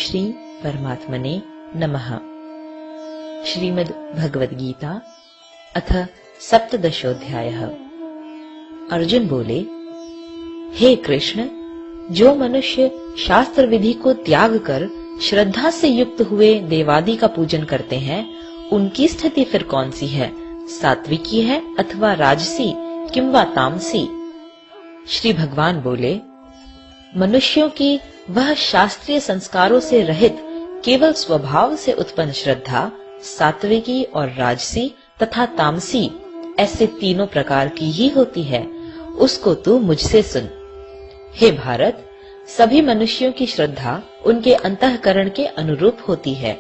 श्री परमात्मने नमः। श्रीमद् भगवद गीता अथ सप्तदशोऽध्यायः। अर्जुन बोले, हे कृष्ण, जो मनुष्य शास्त्र विधि को त्याग कर श्रद्धा से युक्त हुए देवादि का पूजन करते हैं, उनकी स्थिति फिर कौन सी है? सात्विकी है अथवा राजसी किंवा तामसी? श्री भगवान बोले, मनुष्यों की वह शास्त्रीय संस्कारों से रहित केवल स्वभाव से उत्पन्न श्रद्धा सात्विकी और राजसी तथा तामसी ऐसे तीनों प्रकार की ही होती है। उसको तू मुझसे सुन। हे भारत, सभी मनुष्यों की श्रद्धा उनके अंतःकरण के अनुरूप होती है।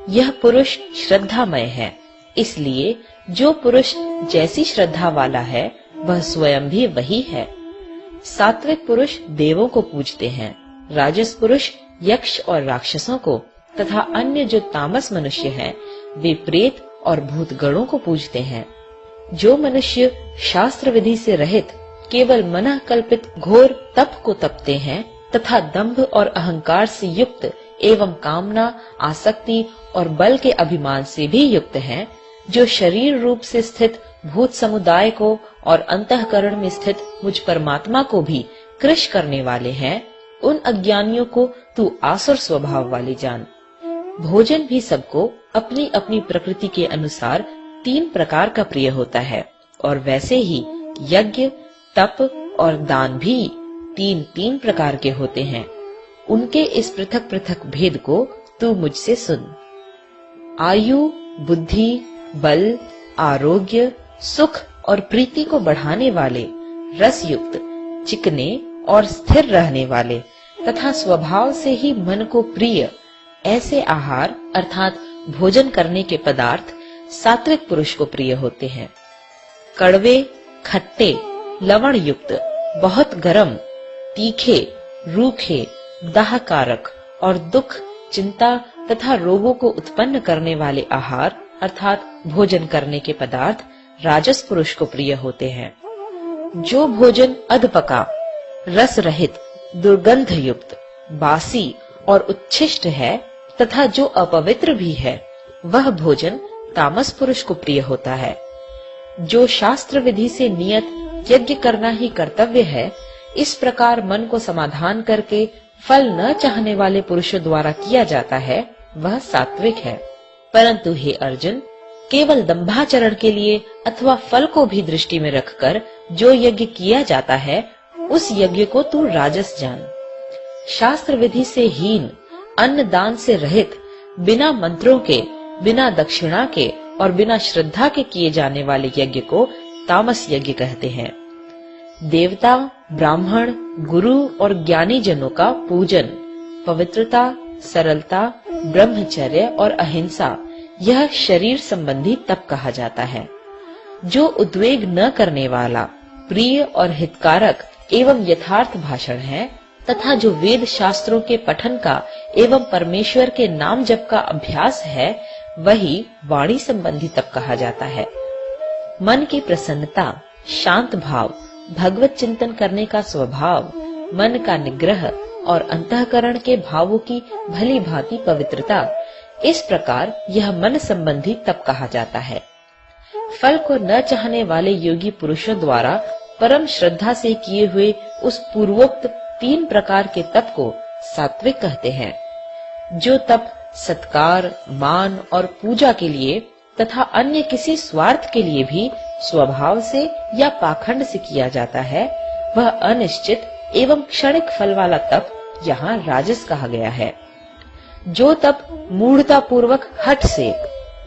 यह पुरुष श्रद्धामय है, इसलिए जो पुरुष जैसी श्रद्धा वाला है वह स्वयं भी वही है। सात्विक पुरुष देवों को पूजते हैं, राजस पुरुष यक्ष और राक्षसों को तथा अन्य जो तामस मनुष्य हैं वे प्रेत और भूतगणों को पूजते हैं। जो मनुष्य शास्त्र विधि से रहित केवल मन कल्पित घोर तप को तपते हैं तथा दंभ और अहंकार से युक्त एवं कामना, आसक्ति और बल के अभिमान से भी युक्त हैं, जो शरीर रूप से स्थित भूत समुदाय को और अंतःकरण में स्थित मुझ परमात्मा को भी कृश करने वाले हैं, उन अज्ञानियों को तू आसुर स्वभाव वाले जान। भोजन भी सबको अपनी अपनी प्रकृति के अनुसार तीन प्रकार का प्रिय होता है, और वैसे ही यज्ञ, तप और दान भी तीन तीन प्रकार के होते हैं। उनके इस पृथक पृथक भेद को तू मुझसे सुन। आयु, बुद्धि, बल, आरोग्य, सुख और प्रीति को बढ़ाने वाले, रसयुक्त, चिकने और स्थिर रहने वाले तथा स्वभाव से ही मन को प्रिय ऐसे आहार अर्थात भोजन करने के पदार्थ सात्विक पुरुष को प्रिय होते हैं। कड़वे, खट्टे, लवण युक्त, बहुत गरम, तीखे, रूखे, दाहकारक और दुख, चिंता तथा रोगों को उत्पन्न करने वाले आहार अर्थात भोजन करने के पदार्थ राजस पुरुष को प्रिय होते हैं। जो भोजन अधपका, रस रहित, दुर्गंध युक्त, बासी और उच्छिष्ट है तथा जो अपवित्र भी है, वह भोजन तामस पुरुष को प्रिय होता है। जो शास्त्र विधि से नियत यज्ञ करना ही कर्तव्य है, इस प्रकार मन को समाधान करके फल न चाहने वाले पुरुषों द्वारा किया जाता है, वह सात्विक है। परंतु हे अर्जुन, केवल दंभाचरण के लिए अथवा फल को भी दृष्टि में रखकर जो यज्ञ किया जाता है, उस यज्ञ को तू राजस जान। शास्त्र विधि से हीन, अन्न दान से रहित, बिना मंत्रों के, बिना दक्षिणा के और बिना श्रद्धा के किए जाने वाले यज्ञ को तामस यज्ञ कहते हैं। देवता, ब्राह्मण, गुरु और ज्ञानी जनों का पूजन, पवित्रता, सरलता, ब्रह्मचर्य और अहिंसा, यह शरीर संबंधी तप कहा जाता है। जो उद्वेग न करने वाला, प्रिय और हितकारक एवं यथार्थ भाषण है तथा जो वेद शास्त्रों के पठन का एवं परमेश्वर के नाम जप का अभ्यास है, वही वाणी संबंधी तप कहा जाता है। मन की प्रसन्नता, शांत भाव, भगवत चिंतन करने का स्वभाव, मन का निग्रह और अंतःकरण के भावों की भली भांति पवित्रता, इस प्रकार यह मन संबंधी तप कहा जाता है। फल को न चाहने वाले योगी पुरुषों द्वारा परम श्रद्धा से किए हुए उस पूर्वोक्त तीन प्रकार के तप को सात्विक कहते हैं। जो तप सत्कार, मान और पूजा के लिए तथा अन्य किसी स्वार्थ के लिए भी स्वभाव से या पाखंड से किया जाता है, वह अनिश्चित एवं क्षणिक फल वाला तप यहाँ राजस कहा गया है। जो तप मूढ़ता पूर्वक हठ से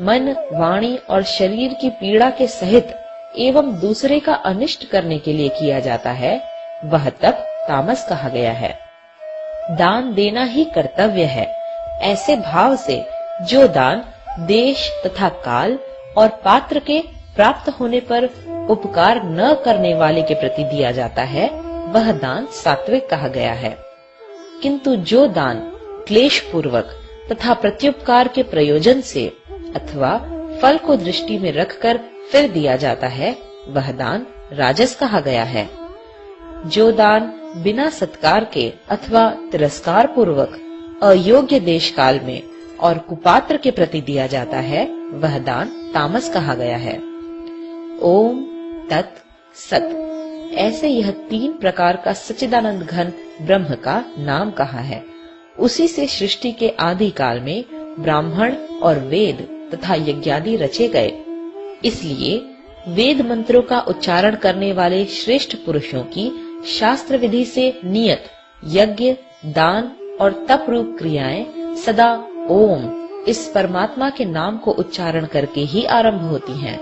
मन, वाणी और शरीर की पीड़ा के सहित एवं दूसरे का अनिष्ट करने के लिए किया जाता है, वह तप तामस कहा गया है। दान देना ही कर्तव्य है, ऐसे भाव से जो दान देश तथा काल और पात्र के प्राप्त होने पर उपकार न करने वाले के प्रति दिया जाता है, वह दान सात्विक कहा गया है। किंतु जो दान क्लेश पूर्वक तथा प्रत्युपकार के प्रयोजन से अथवा फल को दृष्टि में रखकर फिर दिया जाता है, वह दान राजस कहा गया है। जो दान बिना सत्कार के अथवा तिरस्कार पूर्वक अयोग्य देश काल में और कुपात्र के प्रति दिया जाता है वह दान तामस कहा गया है। ओम तत् सत, ऐसे यह 3 प्रकार का सच्चिदानंद घन ब्रह्म का नाम कहा है। उसी से सृष्टि के आदि काल में ब्राह्मण और वेद तथा यज्ञादि रचे गए। इसलिए वेद मंत्रों का उच्चारण करने वाले श्रेष्ठ पुरुषों की शास्त्र विधि से नियत यज्ञ, दान और तप रूप क्रियाएं सदा ओम इस परमात्मा के नाम को उच्चारण करके ही आरंभ होती हैं।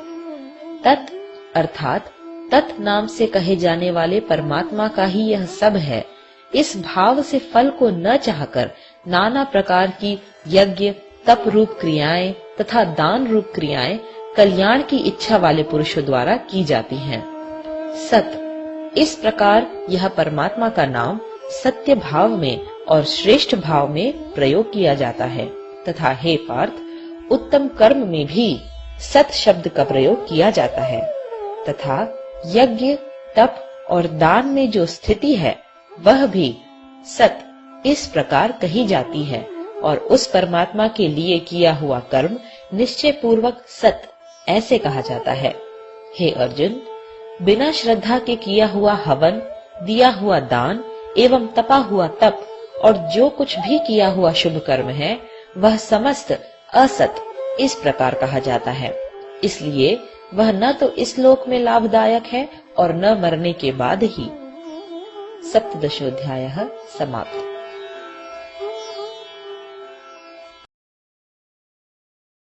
तत् अर्थात तत् नाम से कहे जाने वाले परमात्मा का ही यह सब है। इस भाव से फल को न चाहकर नाना प्रकार की यज्ञ, तप रूप क्रियाएं तथा दान रूप क्रियाएं कल्याण की इच्छा वाले पुरुषों द्वारा की जाती हैं। सत, इस प्रकार यह परमात्मा का नाम सत्य भाव में और श्रेष्ठ भाव में प्रयोग किया जाता है तथा हे पार्थ, उत्तम कर्म में भी सत शब्द का प्रयोग किया जाता है तथा यज्ञ, तप और दान में जो स्थिति है वह भी सत इस प्रकार कही जाती है और उस परमात्मा के लिए किया हुआ कर्म निश्चय पूर्वक सत ऐसे कहा जाता है। हे अर्जुन, बिना श्रद्धा के किया हुआ हवन, दिया हुआ दान एवं तपा हुआ तप और जो कुछ भी किया हुआ शुभ कर्म है वह समस्त असत इस प्रकार कहा जाता है। इसलिए वह न तो इस लोक में लाभदायक है और न मरने के बाद ही। सप्तदशोऽध्यायः समाप्त।